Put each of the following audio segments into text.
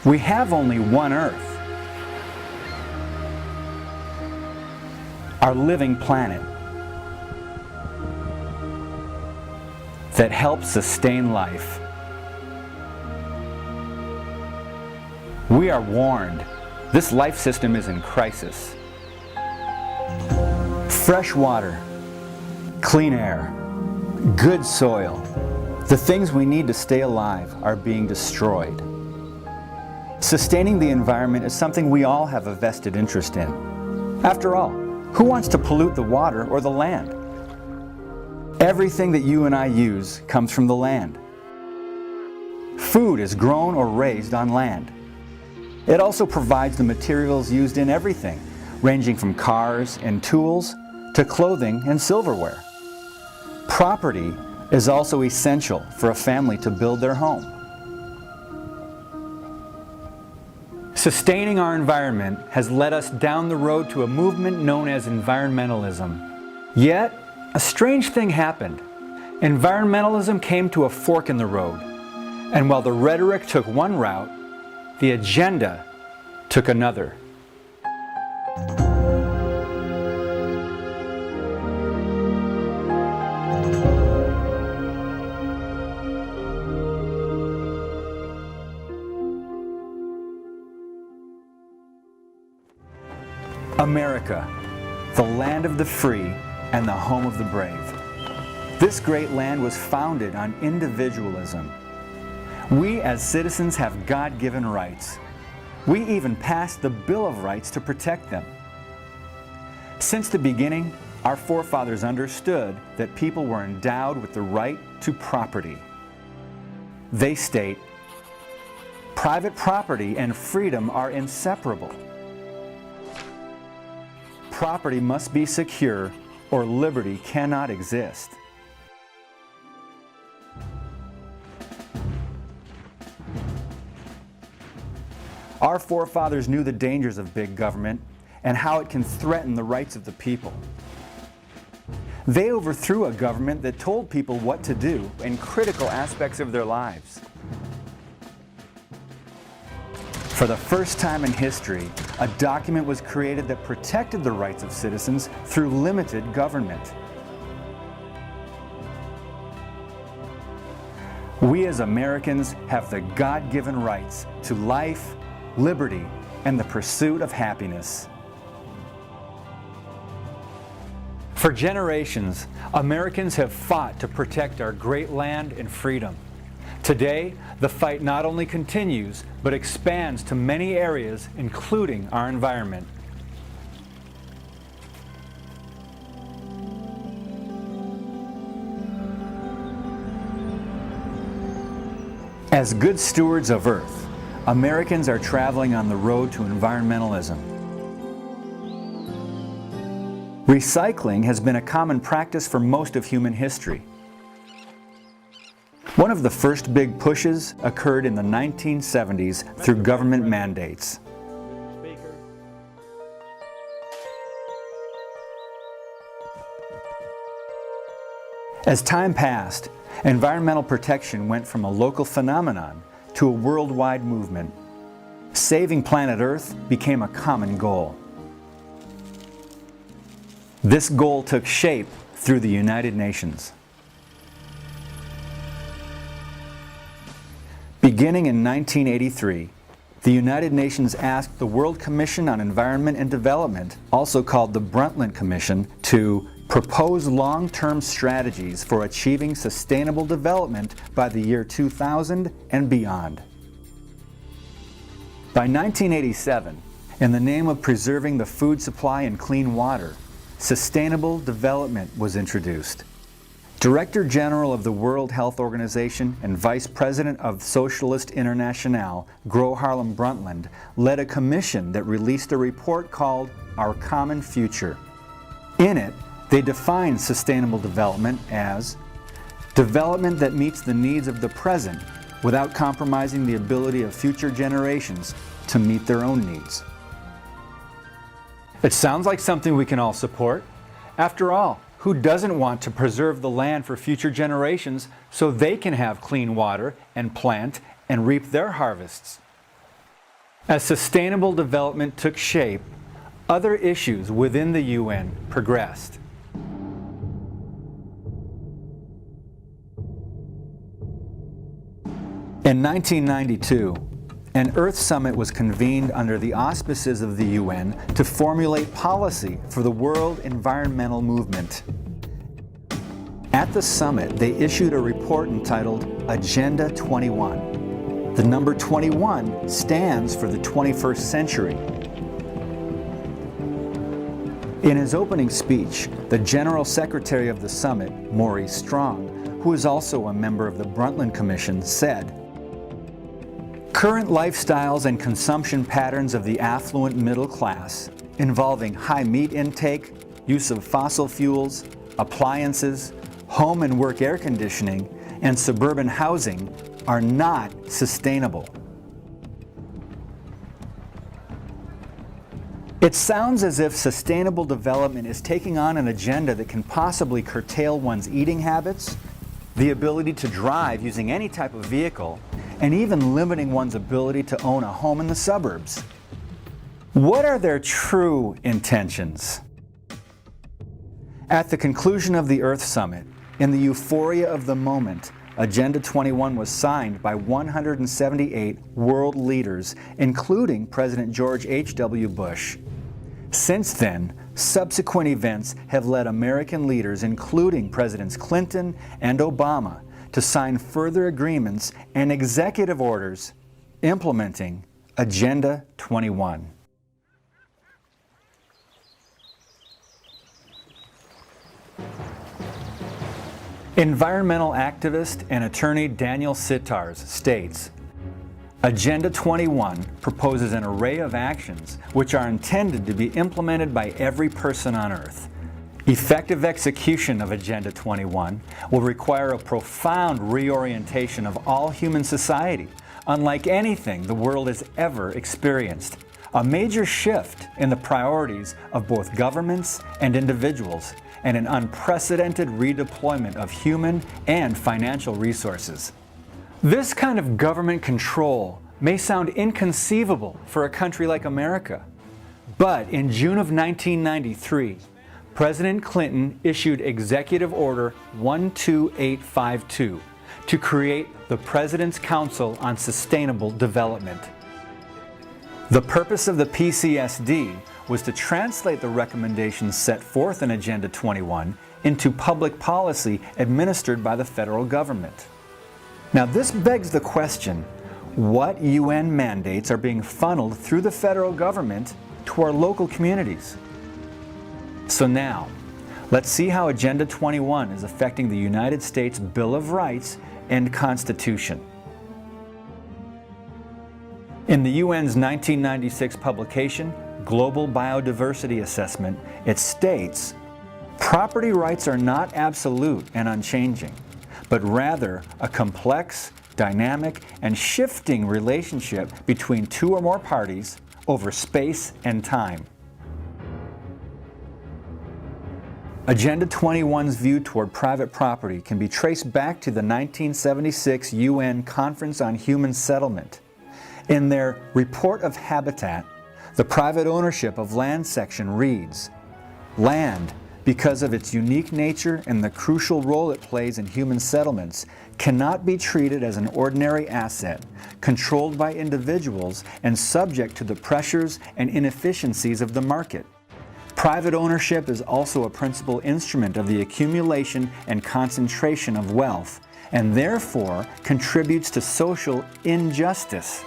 We have only one Earth, our living planet, that helps sustain life. We are warned, this life system is in crisis. Fresh water, clean air, good soil, the things we need to stay alive are being destroyed. Sustaining the environment is something we all have a vested interest in. After all, who wants to pollute the water or the land? Everything that you and I use comes from the land. Food is grown or raised on land. It also provides the materials used in everything, ranging from cars and tools to clothing and silverware. Property is also essential for a family to build their home. Sustaining our environment has led us down the road to a movement known as environmentalism. Yet, a strange thing happened. Environmentalism came to a fork in the road, and while the rhetoric took one route, the agenda took another. America, the land of the free and the home of the brave. This great land was founded on individualism. We as citizens have God-given rights. We even passed the Bill of Rights to protect them. Since the beginning, our forefathers understood that people were endowed with the right to property. They state, "Private property and freedom are inseparable. Property must be secure or liberty cannot exist." Our forefathers knew the dangers of big government and how it can threaten the rights of the people. They overthrew a government that told people what to do in critical aspects of their lives. For the first time in history, a document was created that protected the rights of citizens through limited government. We as Americans have the God-given rights to life, liberty, and the pursuit of happiness. For generations, Americans have fought to protect our great land and freedom. Today, the fight not only continues, but expands to many areas, including our environment. As good stewards of Earth, Americans are traveling on the road to environmentalism. Recycling has been a common practice for most of human history. One of the first big pushes occurred in the 1970s through government mandates. As time passed, environmental protection went from a local phenomenon to a worldwide movement. Saving planet Earth became a common goal. This goal took shape through the United Nations. Beginning in 1983, the United Nations asked the World Commission on Environment and Development, also called the Brundtland Commission, to propose long-term strategies for achieving sustainable development by the year 2000 and beyond. By 1987, in the name of preserving the food supply and clean water, sustainable development was introduced. Director General of the World Health Organization and Vice President of Socialist Internationale, Gro Harlem Brundtland, led a commission that released a report called Our Common Future. In it, they defined sustainable development as development that meets the needs of the present without compromising the ability of future generations to meet their own needs. It sounds like something we can all support. After all, who doesn't want to preserve the land for future generations so they can have clean water and plant and reap their harvests? As sustainable development took shape, other issues within the UN progressed. In 1992, an Earth Summit was convened under the auspices of the UN to formulate policy for the world environmental movement. At the summit, they issued a report entitled Agenda 21. The number 21 stands for the 21st century. In his opening speech, the General Secretary of the summit, Maurice Strong, who is also a member of the Brundtland Commission, said, "Current lifestyles and consumption patterns of the affluent middle class, involving high meat intake, use of fossil fuels, appliances, home and work air conditioning, and suburban housing, are not sustainable." It sounds as if sustainable development is taking on an agenda that can possibly curtail one's eating habits, the ability to drive using any type of vehicle, and even limiting one's ability to own a home in the suburbs. What are their true intentions? At the conclusion of the Earth Summit, in the euphoria of the moment, Agenda 21 was signed by 178 world leaders, including President George H.W. Bush. Since then, subsequent events have led American leaders, including Presidents Clinton and Obama, to sign further agreements and executive orders implementing Agenda 21. Environmental activist and attorney Daniel Sittars states, Agenda 21 proposes an array of actions which are intended to be implemented by every person on Earth. Effective execution of Agenda 21 will require a profound reorientation of all human society, unlike anything the world has ever experienced. A major shift in the priorities of both governments and individuals, and an unprecedented redeployment of human and financial resources. This kind of government control may sound inconceivable for a country like America, but in June of 1993, President Clinton issued Executive Order 12852 to create the President's Council on Sustainable Development. The purpose of the PCSD was to translate the recommendations set forth in Agenda 21 into public policy administered by the federal government. Now this begs the question, what UN mandates are being funneled through the federal government to our local communities? So now, let's see how Agenda 21 is affecting the United States Bill of Rights and Constitution. In the UN's 1996 publication, Global Biodiversity Assessment, it states, property rights are not absolute and unchanging, but rather a complex, dynamic, and shifting relationship between two or more parties over space and time. Agenda 21's view toward private property can be traced back to the 1976 UN Conference on Human Settlement. In their Report of Habitat, the private ownership of land section reads, "Land, because of its unique nature and the crucial role it plays in human settlements, cannot be treated as an ordinary asset, controlled by individuals and subject to the pressures and inefficiencies of the market. Private ownership is also a principal instrument of the accumulation and concentration of wealth, and therefore contributes to social injustice.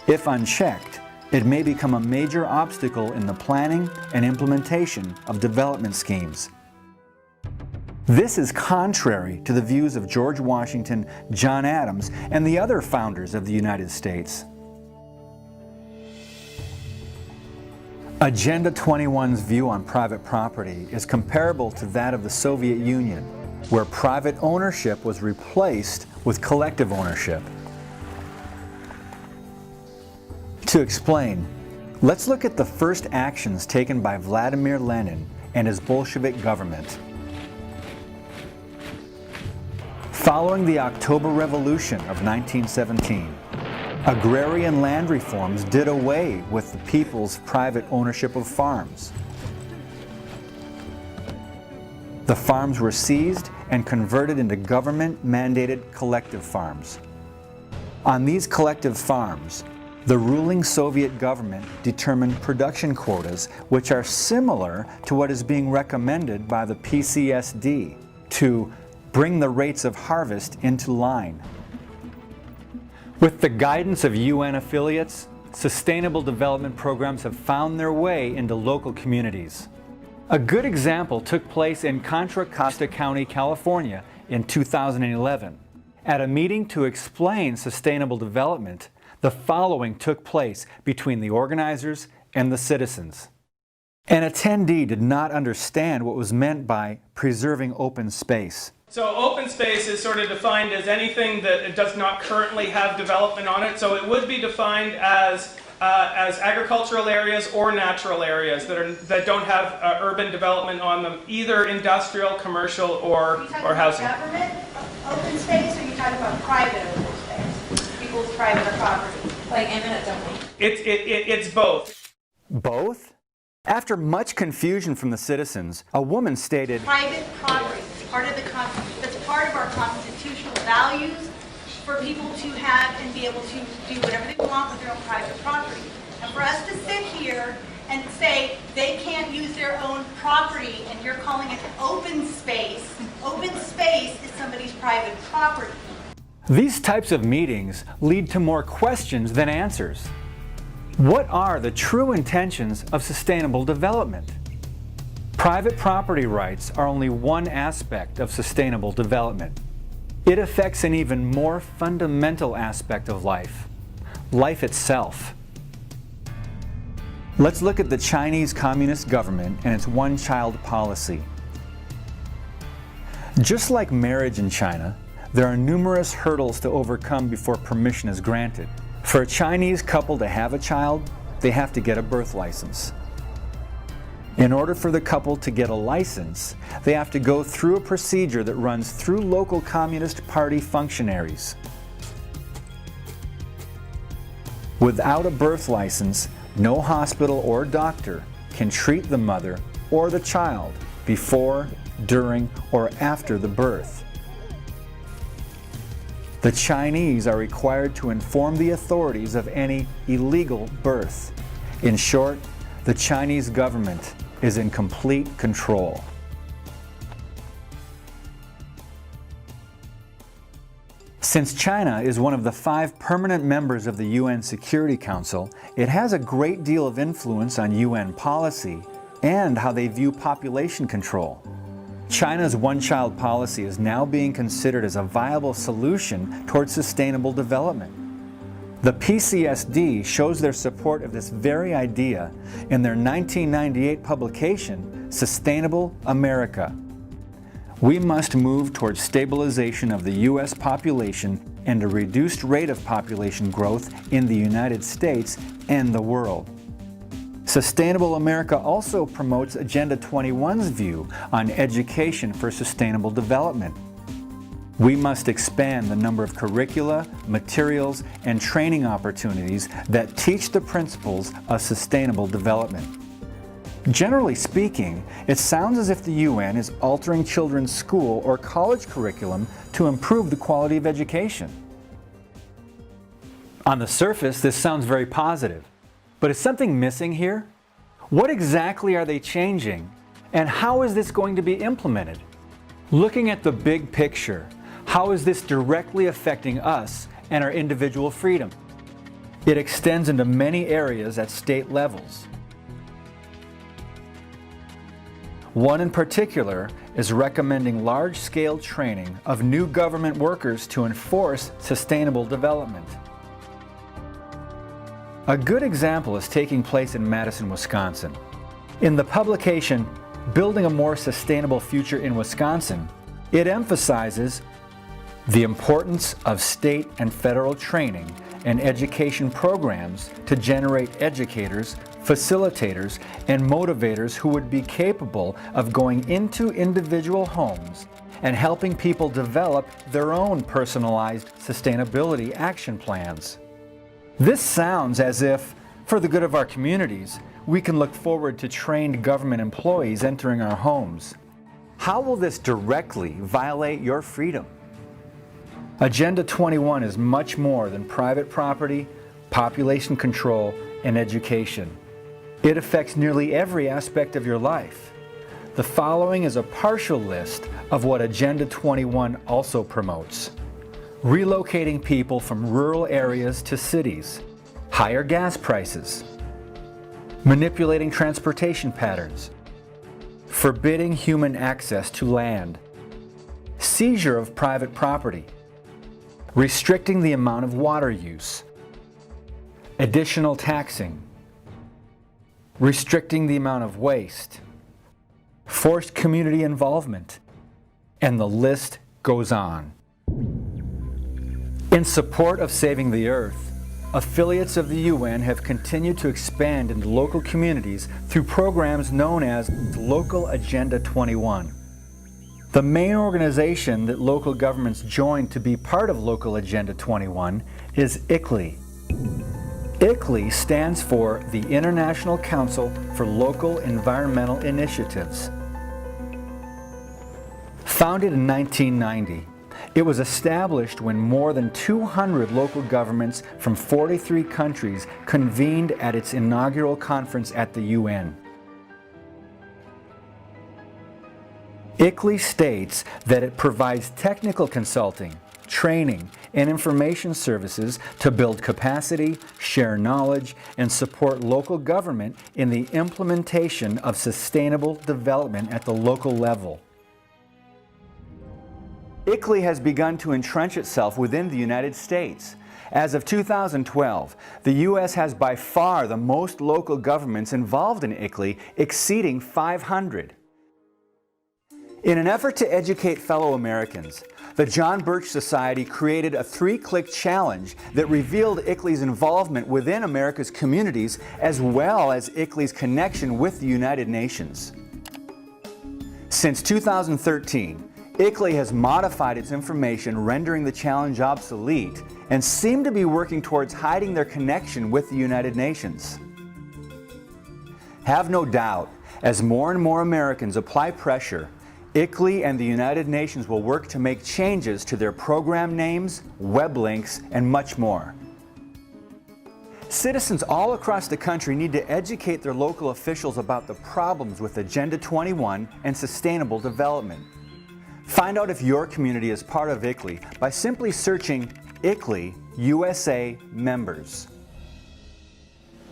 If unchecked, it may become a major obstacle in the planning and implementation of development schemes." This is contrary to the views of George Washington, John Adams, and the other founders of the United States. Agenda 21's view on private property is comparable to that of the Soviet Union, where private ownership was replaced with collective ownership. To explain, let's look at the first actions taken by Vladimir Lenin and his Bolshevik government. Following the October Revolution of 1917, Agrarian land reforms did away with the people's private ownership of farms. The farms were seized and converted into government-mandated collective farms. On these collective farms, the ruling Soviet government determined production quotas which are similar to what is being recommended by the PCSD to bring the rates of harvest into line. With the guidance of UN affiliates, sustainable development programs have found their way into local communities. A good example took place in Contra Costa County, California in 2011. At a meeting to explain sustainable development, the following took place between the organizers and the citizens. An attendee did not understand what was meant by preserving open space. So open space is sort of defined as anything that does not currently have development on it. So it would be defined as agricultural areas or natural areas that don't have urban development on them, either industrial, commercial, or housing. Are you talking about government open space, or are you talking about private open space? People's private property, like eminent domain? It's both. Both? After much confusion from the citizens, a woman stated, Private property is part of that's part of our constitutional values for people to have and be able to do whatever they want with their own private property. And for us to sit here and say they can't use their own property and you're calling it open space is somebody's private property. these types of meetings lead to more questions than answers. What are the true intentions of sustainable development? Private property rights are only one aspect of sustainable development. It affects an even more fundamental aspect of life itself. Let's look at the Chinese Communist government and its one-child policy. Just like marriage in China, there are numerous hurdles to overcome before permission is granted. For a Chinese couple to have a child, they have to get a birth license. In order for the couple to get a license, they have to go through a procedure that runs through local Communist Party functionaries. Without a birth license, no hospital or doctor can treat the mother or the child before, during, or after the birth. The Chinese are required to inform the authorities of any illegal birth. In short, the Chinese government is in complete control. Since China is one of the 5 permanent members of the UN Security Council, it has a great deal of influence on UN policy and how they view population control. China's one-child policy is now being considered as a viable solution towards sustainable development. The PCSD shows their support of this very idea in their 1998 publication, Sustainable America. We must move towards stabilization of the U.S. population and a reduced rate of population growth in the United States and the world. Sustainable America also promotes Agenda 21's view on education for sustainable development. We must expand the number of curricula, materials, and training opportunities that teach the principles of sustainable development. Generally speaking, it sounds as if the UN is altering children's school or college curriculum to improve the quality of education. On the surface, this sounds very positive. But is something missing here? What exactly are they changing? And how is this going to be implemented? Looking at the big picture, how is this directly affecting us and our individual freedom? It extends into many areas at state levels. One in particular is recommending large-scale training of new government workers to enforce sustainable development. A good example is taking place in Madison, Wisconsin. In the publication, Building a More Sustainable Future in Wisconsin, it emphasizes the importance of state and federal training and education programs to generate educators, facilitators, and motivators who would be capable of going into individual homes and helping people develop their own personalized sustainability action plans. This sounds as if, for the good of our communities, we can look forward to trained government employees entering our homes. How will this directly violate your freedom? Agenda 21 is much more than private property, population control, and education. It affects nearly every aspect of your life. The following is a partial list of what Agenda 21 also promotes. Relocating people from rural areas to cities, higher gas prices, manipulating transportation patterns, forbidding human access to land, seizure of private property, restricting the amount of water use, additional taxing, restricting the amount of waste, forced community involvement, and the list goes on. In support of saving the Earth, affiliates of the UN have continued to expand into local communities through programs known as Local Agenda 21. The main organization that local governments joined to be part of Local Agenda 21 is ICLEI. ICLEI stands for the International Council for Local Environmental Initiatives. Founded in 1990, it was established when more than 200 local governments from 43 countries convened at its inaugural conference at the UN. ICLEI states that it provides technical consulting, training, and information services to build capacity, share knowledge, and support local government in the implementation of sustainable development at the local level. ICLEI has begun to entrench itself within the United States. As of 2012, the U.S. has by far the most local governments involved in ICLEI, exceeding 500. In an effort to educate fellow Americans, the John Birch Society created a 3-click challenge that revealed ICLEI's involvement within America's communities as well as ICLEI's connection with the United Nations. Since 2013, ICLEI has modified its information, rendering the challenge obsolete, and seem to be working towards hiding their connection with the United Nations. Have no doubt, as more and more Americans apply pressure, ICLEI and the United Nations will work to make changes to their program names, web links, and much more. Citizens all across the country need to educate their local officials about the problems with Agenda 21 and sustainable development. Find out if your community is part of ICLEI by simply searching ICLEI USA members.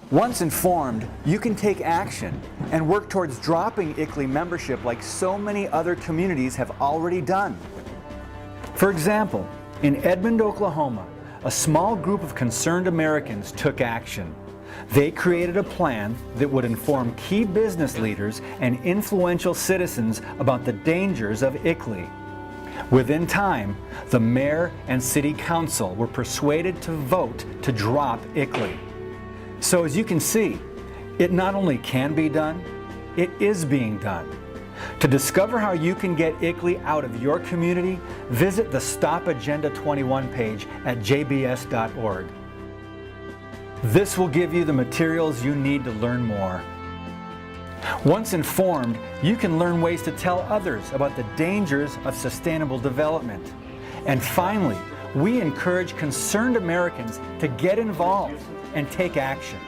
Once informed, you can take action and work towards dropping ICLEI membership like so many other communities have already done. For example, in Edmond, Oklahoma, a small group of concerned Americans took action. They created a plan that would inform key business leaders and influential citizens about the dangers of ICLEI. Within time, the mayor and city council were persuaded to vote to drop ICLEI. So as you can see, it not only can be done, it is being done. To discover how you can get ICLEI out of your community, visit the Stop Agenda 21 page at jbs.org. This will give you the materials you need to learn more. Once informed, you can learn ways to tell others about the dangers of sustainable development. And finally, we encourage concerned Americans to get involved and take action.